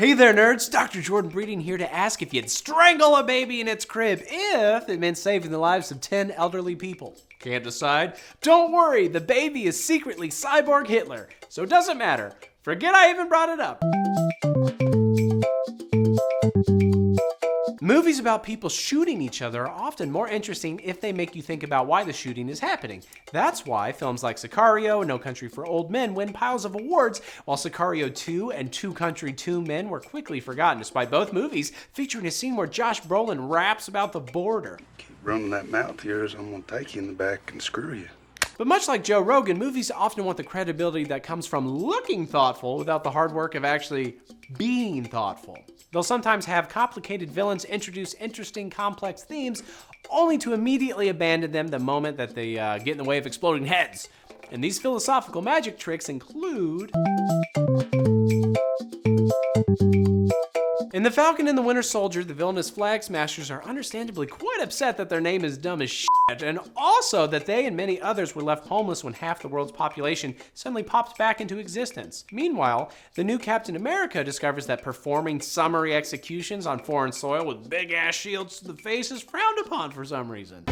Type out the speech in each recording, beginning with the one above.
Hey there, nerds! Dr. Jordan Breeding here to ask if you'd strangle a baby in its crib if it meant saving the lives of 10 elderly people. Can't decide? Don't worry, the baby is secretly Cyborg Hitler, so it doesn't matter. Forget I even brought it up. Movies about people shooting each other are often more interesting if they make you think about why the shooting is happening. That's why films like Sicario and No Country for Old Men win piles of awards, while Sicario 2 and Two Country 2 Men were quickly forgotten, despite both movies featuring a scene where Josh Brolin raps about the border. Keep running that mouth of yours, I'm gonna take you in the back and screw you. But much like Joe Rogan, movies often want the credibility that comes from looking thoughtful without the hard work of actually being thoughtful. They'll sometimes have complicated villains introduce interesting, complex themes, only to immediately abandon them the moment that they get in the way of exploding heads. And these philosophical magic tricks include... In The Falcon and the Winter Soldier, the villainous Flag Smashers are understandably quite upset that their name is dumb as shit, and also that they and many others were left homeless when half the world's population suddenly popped back into existence. Meanwhile, the new Captain America discovers that performing summary executions on foreign soil with big-ass shields to the face is frowned upon for some reason.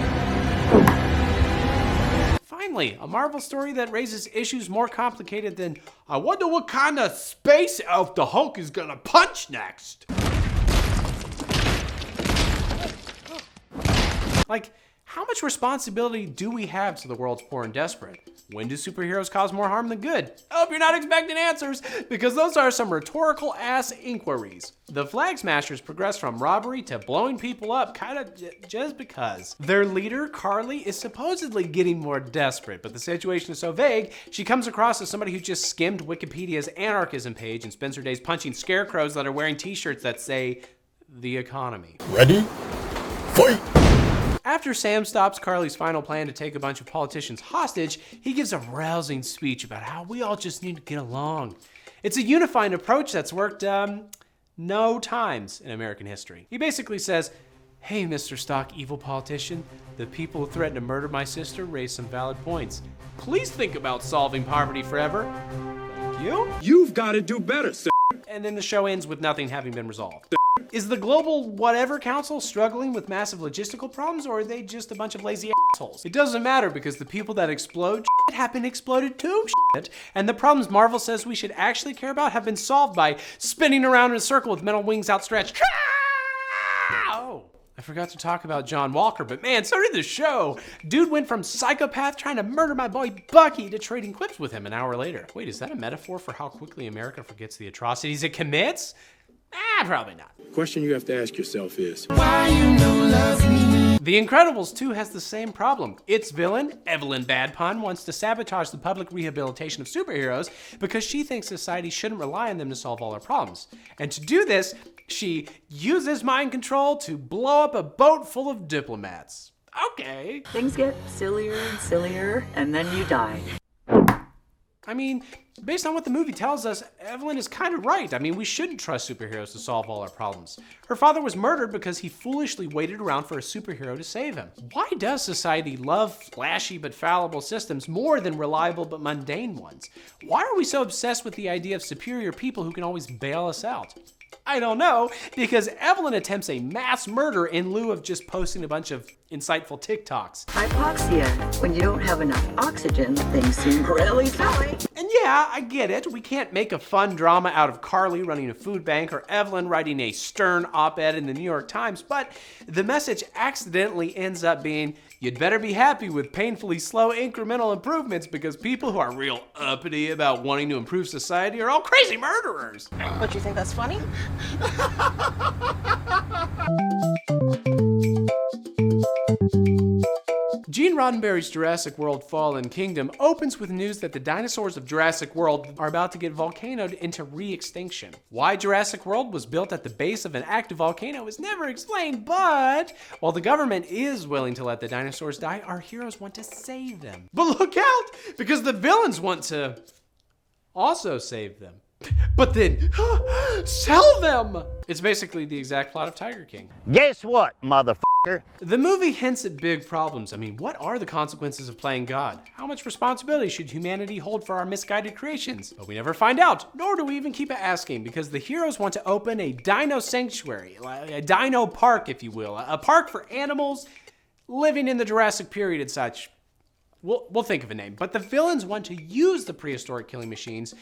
Finally, a Marvel story that raises issues more complicated than, I wonder what kind of space elf the Hulk is gonna punch next. Like, how much responsibility do we have to the world's poor and desperate? When do superheroes cause more harm than good? I hope you're not expecting answers, because those are some rhetorical ass inquiries. The Flag Smashers progress from robbery to blowing people up kinda just because. Their leader, Carly, is supposedly getting more desperate, but the situation is so vague, she comes across as somebody who just skimmed Wikipedia's anarchism page and spends her days punching scarecrows that are wearing t-shirts that say, "The economy." Ready? Fight! After Sam stops Carly's final plan to take a bunch of politicians hostage, he gives a rousing speech about how we all just need to get along. It's a unifying approach that's worked, no times in American history. He basically says, "Hey, Mr. Stock Evil Politician, the people who threatened to murder my sister raised some valid points. Please think about solving poverty forever. Thank you." You've got to do better, sir. And then the show ends with nothing having been resolved. Is the Global Whatever Council struggling with massive logistical problems, or are they just a bunch of lazy assholes? It doesn't matter, because the people that explode shit have been exploded too shit, and the problems Marvel says we should actually care about have been solved by spinning around in a circle with metal wings outstretched. Oh, I forgot to talk about John Walker, but man, so did the show. Dude went from psychopath trying to murder my boy Bucky to trading quips with him an hour later. Wait, is that a metaphor for how quickly America forgets the atrocities it commits? Probably not. The question you have to ask yourself is, The Incredibles 2 has the same problem. Its villain, Evelyn Badpun, wants to sabotage the public rehabilitation of superheroes because she thinks society shouldn't rely on them to solve all our problems. And to do this, she uses mind control to blow up a boat full of diplomats. Okay. Things get sillier, and then you die. I mean, based on what the movie tells us, Evelyn is kind of right. I mean, we shouldn't trust superheroes to solve all our problems. Her father was murdered because he foolishly waited around for a superhero to save him. Why does society love flashy but fallible systems more than reliable but mundane ones? Why are we so obsessed with the idea of superior people who can always bail us out? I don't know, because Evelyn attempts a mass murder in lieu of just posting a bunch of insightful TikToks. Hypoxia. When you don't have enough oxygen, things seem really silly. And yeah, I get it. We can't make a fun drama out of Carly running a food bank or Evelyn writing a stern op-ed in the New York Times, but the message accidentally ends up being, you'd better be happy with painfully slow incremental improvements, because people who are real uppity about wanting to improve society are all crazy murderers. What, you think that's funny? Gene Roddenberry's Jurassic World Fallen Kingdom opens with news that the dinosaurs of Jurassic World are about to get volcanoed into re-extinction. Why Jurassic World was built at the base of an active volcano is never explained, but while the government is willing to let the dinosaurs die, our heroes want to save them. But look out, because the villains want to also save them. but then sell them. It's basically the exact plot of Tiger King. Guess what, motherfucker? The movie hints at big problems. I mean, what are the consequences of playing God? How much responsibility should humanity hold for our misguided creations? But we never find out, nor do we even keep asking, because the heroes want to open a dino sanctuary, a dino park, if you will, a park for animals living in the Jurassic period and such. We'll think of a name. But the villains want to use the prehistoric killing machines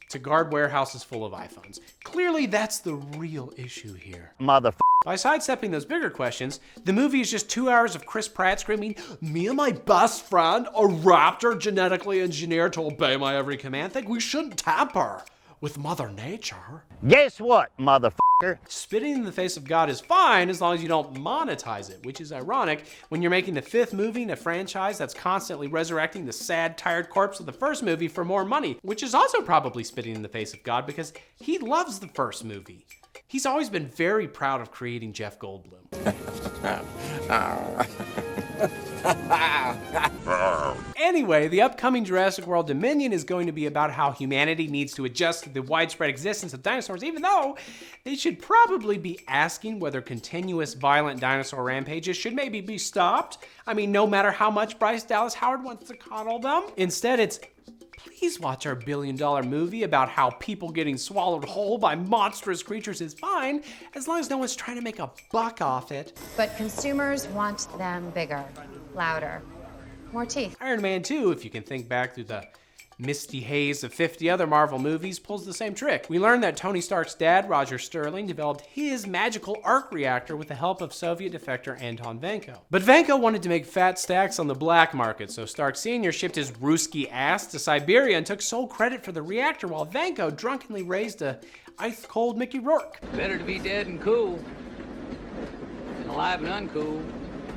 to guard warehouses full of iPhones. Clearly, that's the real issue here. Motherfucker. By sidestepping those bigger questions, the movie is just 2 hours of Chris Pratt screaming, "Me and my best friend, a raptor genetically engineered to obey my every command, think we shouldn't tamper with Mother Nature." Guess what, motherfucker? Spitting in the face of God is fine as long as you don't monetize it, which is ironic when you're making the 5th movie in a franchise that's constantly resurrecting the sad, tired corpse of the first movie for more money, which is also probably spitting in the face of God because he loves the first movie. He's always been very proud of creating Jeff Goldblum. Anyway, the upcoming Jurassic World Dominion is going to be about how humanity needs to adjust to the widespread existence of dinosaurs, even though they should probably be asking whether continuous violent dinosaur rampages should maybe be stopped. I mean, no matter how much Bryce Dallas Howard wants to coddle them. Instead, it's, please watch our billion-dollar movie about how people getting swallowed whole by monstrous creatures is fine, as long as no one's trying to make a buck off it. But consumers want them bigger, louder, more teeth. Iron Man 2, if you can think back through the misty haze of 50 other Marvel movies, pulls the same trick. We learned that Tony Stark's dad, Roger Sterling, developed his magical arc reactor with the help of Soviet defector Anton Vanko. But Vanko wanted to make fat stacks on the black market, so Stark Sr. shipped his Ruski ass to Siberia and took sole credit for the reactor, while Vanko drunkenly raised a ice-cold Mickey Rourke. Better to be dead and cool than alive and uncool.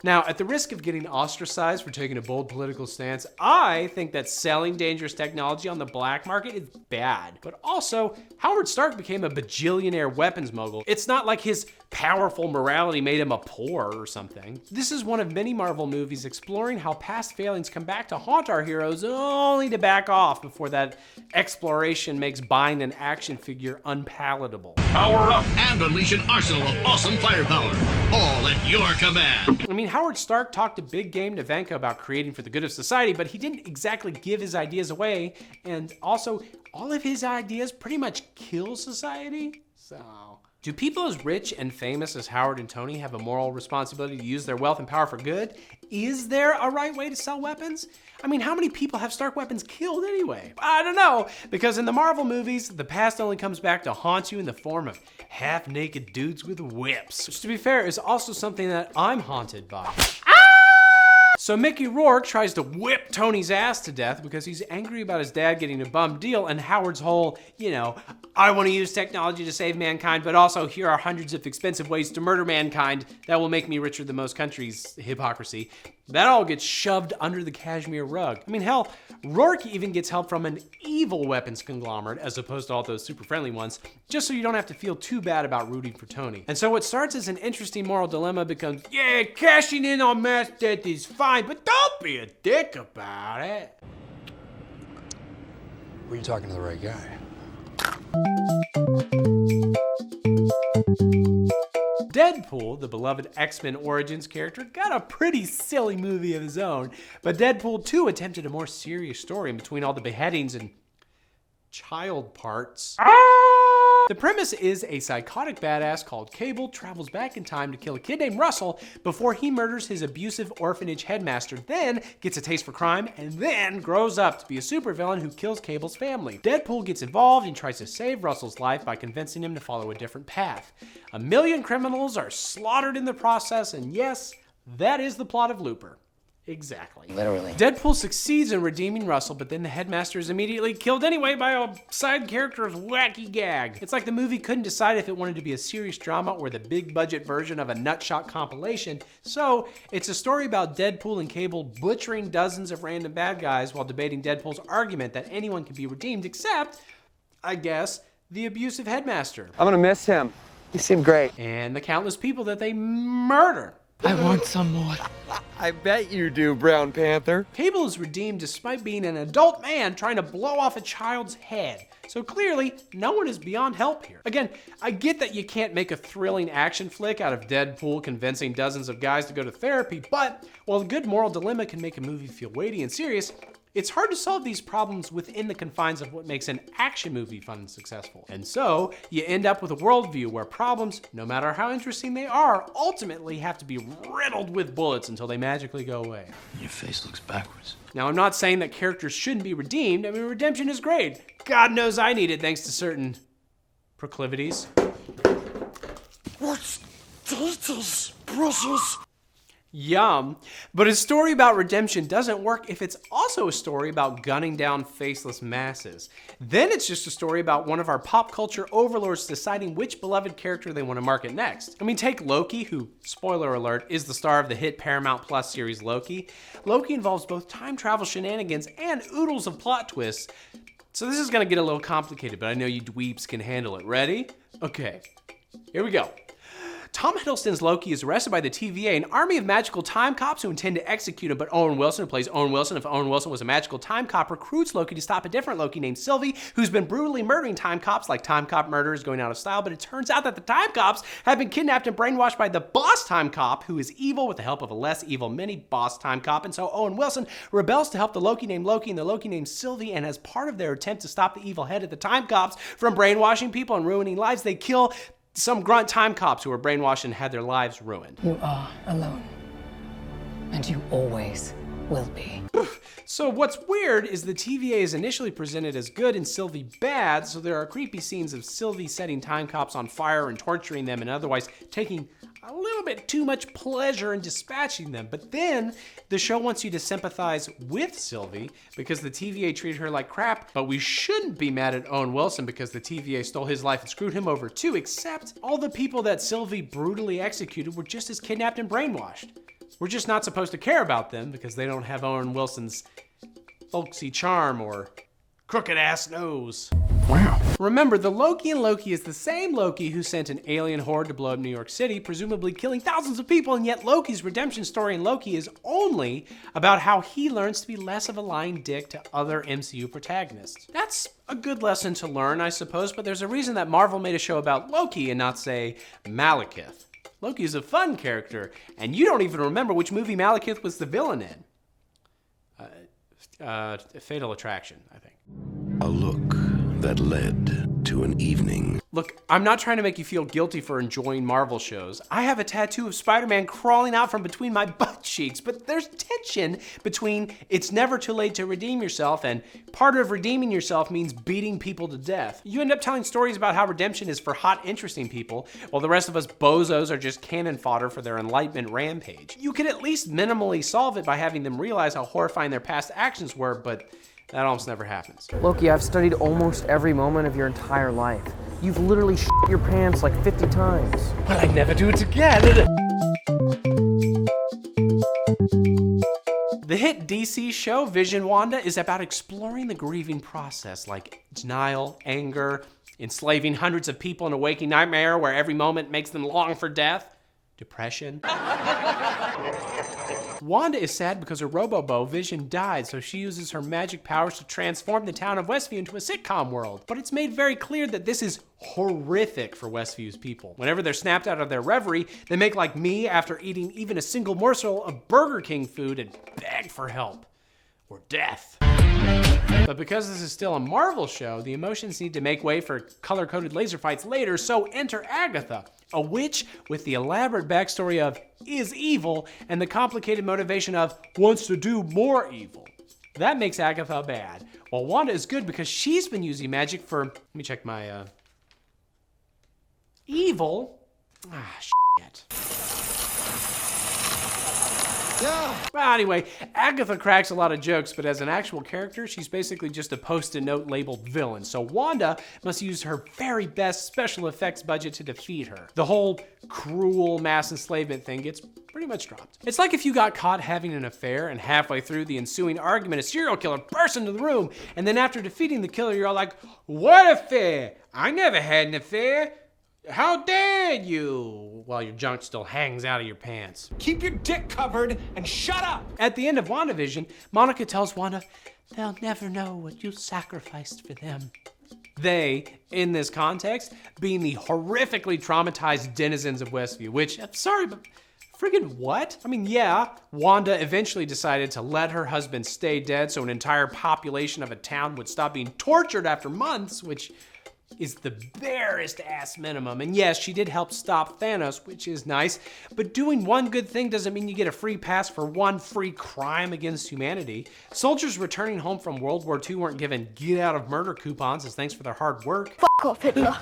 Now, at the risk of getting ostracized for taking a bold political stance, I think that selling dangerous technology on the black market is bad. But also, Howard Stark became a bajillionaire weapons mogul. It's not like his powerful morality made him a poor or something. This is one of many Marvel movies exploring how past failings come back to haunt our heroes, only to back off before that exploration makes buying an action figure unpalatable. Power up and unleash an arsenal of awesome firepower, all at your command. I mean, Howard Stark talked a big game to Vanko about creating for the good of society, but he didn't exactly give his ideas away, and also, all of his ideas pretty much kill society, so... Do people as rich and famous as Howard and Tony have a moral responsibility to use their wealth and power for good? Is there a right way to sell weapons? I mean, how many people have Stark weapons killed anyway? I don't know, because in the Marvel movies, the past only comes back to haunt you in the form of half-naked dudes with whips. Which, to be fair, is also something that I'm haunted by. So Mickey Rourke tries to whip Tony's ass to death because he's angry about his dad getting a bum deal, and Howard's whole, I want to use technology to save mankind, but also here are hundreds of expensive ways to murder mankind that will make me richer than most countries hypocrisy. That all gets shoved under the cashmere rug. I mean, hell, Rourke even gets help from an evil weapons conglomerate as opposed to all those super friendly ones, just so you don't have to feel too bad about rooting for Tony. And so what starts as an interesting moral dilemma becomes, yeah, cashing in on mass death is fine, but don't be a dick about it. Were you talking to the right guy? Deadpool, the beloved X-Men Origins character, got a pretty silly movie of his own, but Deadpool 2 attempted a more serious story in between all the beheadings and child parts. The premise is a psychotic badass called Cable travels back in time to kill a kid named Russell before he murders his abusive orphanage headmaster, then gets a taste for crime, and then grows up to be a supervillain who kills Cable's family. Deadpool gets involved and tries to save Russell's life by convincing him to follow a different path. 1 million criminals are slaughtered in the process, and yes, that is the plot of Looper. Exactly. Literally. Deadpool succeeds in redeeming Russell, but then the headmaster is immediately killed anyway by a side character's wacky gag. It's like the movie couldn't decide if it wanted to be a serious drama or the big budget version of a nutshot compilation, so it's a story about Deadpool and Cable butchering dozens of random bad guys while debating Deadpool's argument that anyone can be redeemed except, I guess, the abusive headmaster. I'm gonna miss him. He seemed great. And the countless people that they murder. I want some more. I bet you do, Brown Panther. Cable is redeemed despite being an adult man trying to blow off a child's head. So clearly, no one is beyond help here. Again, I get that you can't make a thrilling action flick out of Deadpool convincing dozens of guys to go to therapy, but while a good moral dilemma can make a movie feel weighty and serious, it's hard to solve these problems within the confines of what makes an action movie fun and successful. And so, you end up with a worldview where problems, no matter how interesting they are, ultimately have to be riddled with bullets until they magically go away. Your face looks backwards. Now, I'm not saying that characters shouldn't be redeemed. I mean, redemption is great. God knows I need it thanks to certain proclivities. What's this, precious? Yum. But a story about redemption doesn't work if it's also a story about gunning down faceless masses. Then it's just a story about one of our pop culture overlords deciding which beloved character they want to market next. I mean, take Loki, who, spoiler alert, is the star of the hit Paramount Plus series Loki. Loki involves both time travel shenanigans and oodles of plot twists. So this is gonna get a little complicated, but I know you dweebs can handle it. Ready? Okay, here we go. Tom Hiddleston's Loki is arrested by the TVA, an army of magical time cops who intend to execute him, but Owen Wilson, who plays Owen Wilson, if Owen Wilson was a magical time cop, recruits Loki to stop a different Loki named Sylvie, who's been brutally murdering time cops like time cop murder is going out of style, but it turns out that the time cops have been kidnapped and brainwashed by the boss time cop, who is evil with the help of a less evil mini-boss time cop, and so Owen Wilson rebels to help the Loki named Loki and the Loki named Sylvie, and as part of their attempt to stop the evil head of the time cops from brainwashing people and ruining lives, they kill some grunt time cops who were brainwashed and had their lives ruined. You are alone. And you always will be. So what's weird is the TVA is initially presented as good and Sylvie bad, so there are creepy scenes of Sylvie setting time cops on fire and torturing them and otherwise taking a little bit too much pleasure in dispatching them. But then the show wants you to sympathize with Sylvie because the TVA treated her like crap, but we shouldn't be mad at Owen Wilson because the TVA stole his life and screwed him over too, except all the people that Sylvie brutally executed were just as kidnapped and brainwashed. We're just not supposed to care about them because they don't have Owen Wilson's folksy charm or crooked ass nose. Wow. Remember, the Loki in Loki is the same Loki who sent an alien horde to blow up New York City, presumably killing thousands of people, and yet Loki's redemption story in Loki is only about how he learns to be less of a lying dick to other MCU protagonists. That's a good lesson to learn, I suppose, but there's a reason that Marvel made a show about Loki and not, say, Malekith. Loki is a fun character, and you don't even remember which movie Malekith was the villain in. Fatal Attraction, I think. A look that led to an evening. Look, I'm not trying to make you feel guilty for enjoying Marvel shows. I have a tattoo of Spider-Man crawling out from between my butt cheeks, but there's tension between it's never too late to redeem yourself and part of redeeming yourself means beating people to death. You end up telling stories about how redemption is for hot, interesting people, while the rest of us bozos are just cannon fodder for their enlightenment rampage. You could at least minimally solve it by having them realize how horrifying their past actions were, but that almost never happens. Loki, I've studied almost every moment of your entire life. You've literally shit your pants like 50 times. Well, I'd never do it again. The hit DC show Vision Wanda is about exploring the grieving process, like denial, anger, enslaving hundreds of people in a waking nightmare where every moment makes them long for death, depression. Wanda is sad because her Robobo, Vision, died, so she uses her magic powers to transform the town of Westview into a sitcom world. But it's made very clear that this is horrific for Westview's people. Whenever they're snapped out of their reverie, they make like me after eating even a single morsel of Burger King food and beg for help or death. But because this is still a Marvel show, the emotions need to make way for color-coded laser fights later, so enter Agatha, a witch with the elaborate backstory of is evil and the complicated motivation of wants to do more evil. That makes Agatha bad, while Wanda is good because she's been using magic for, let me check my, evil? Ah, shit. Yeah. Well, anyway, Agatha cracks a lot of jokes, but as an actual character, she's basically just a post-it note labeled villain. So Wanda must use her very best special effects budget to defeat her. The whole cruel mass enslavement thing gets pretty much dropped. It's like if you got caught having an affair and halfway through the ensuing argument, a serial killer bursts into the room, and then after defeating the killer, you're all like, what affair? I never had an affair. How dare you! While your junk still hangs out of your pants. Keep your dick covered and shut up! At the end of WandaVision, Monica tells Wanda, they'll never know what you sacrificed for them. They, in this context, being the horrifically traumatized denizens of Westview, which, I'm sorry, but friggin' what? I mean, yeah, Wanda eventually decided to let her husband stay dead so an entire population of a town would stop being tortured after months, which is the barest ass minimum. And yes, she did help stop Thanos, which is nice, but doing one good thing doesn't mean you get a free pass for one free crime against humanity. Soldiers returning home from World War II weren't given get out of murder coupons as thanks for their hard work. Fuck off, Hitler.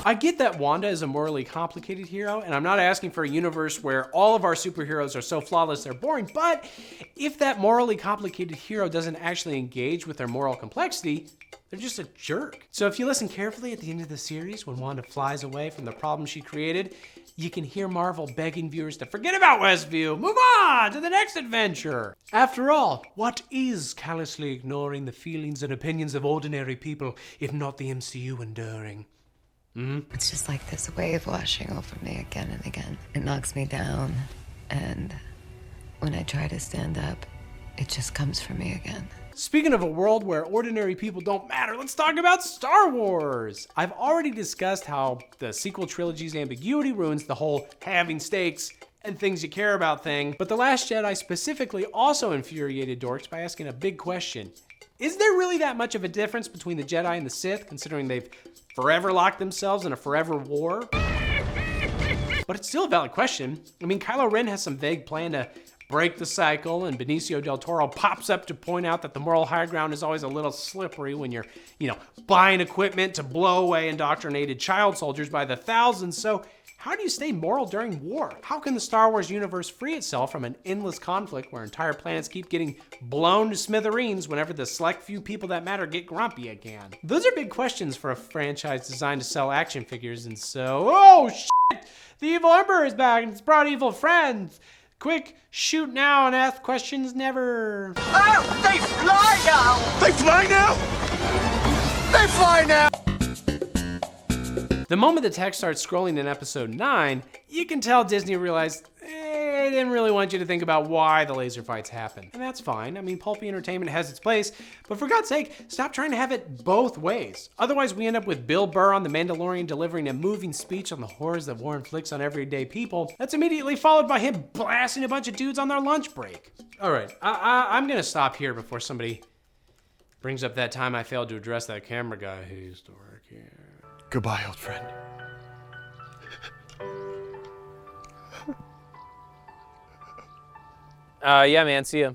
I get that Wanda is a morally complicated hero, and I'm not asking for a universe where all of our superheroes are so flawless they're boring, but if that morally complicated hero doesn't actually engage with their moral complexity, they're just a jerk. So if you listen carefully at the end of the series, when Wanda flies away from the problem she created, you can hear Marvel begging viewers to forget about Westview, move on to the next adventure. After all, what is callously ignoring the feelings and opinions of ordinary people, if not the MCU enduring? It's just like this wave washing over me again and again. It knocks me down, and when I try to stand up, it just comes for me again. Speaking of a world where ordinary people don't matter, let's talk about Star Wars. I've already discussed how the sequel trilogy's ambiguity ruins the whole having stakes and things you care about thing, but The Last Jedi specifically also infuriated dorks by asking a big question. Is there really that much of a difference between the Jedi and the Sith, considering they've forever locked themselves in a forever war? But it's still a valid question. I mean, Kylo Ren has some vague plan to break the cycle, and Benicio del Toro pops up to point out that the moral high ground is always a little slippery when you're, buying equipment to blow away indoctrinated child soldiers by the thousands. So how do you stay moral during war? How can the Star Wars universe free itself from an endless conflict where entire planets keep getting blown to smithereens whenever the select few people that matter get grumpy again? Those are big questions for a franchise designed to sell action figures, and so, oh shit! The evil Emperor is back and it's brought evil friends! Quick, shoot now and ask questions never. Oh, they fly now! They fly now! They fly now! The moment the text starts scrolling in episode 9, you can tell Disney realized they didn't really want you to think about why the laser fights happen. And that's fine. I mean, pulpy entertainment has its place, but for God's sake, stop trying to have it both ways. Otherwise, we end up with Bill Burr on The Mandalorian delivering a moving speech on the horrors that war inflicts on everyday people. That's immediately followed by him blasting a bunch of dudes on their lunch break. All right, I'm gonna stop here before somebody brings up that time I failed to address that camera guy who used to work here. Goodbye, old friend. Yeah, man, see ya.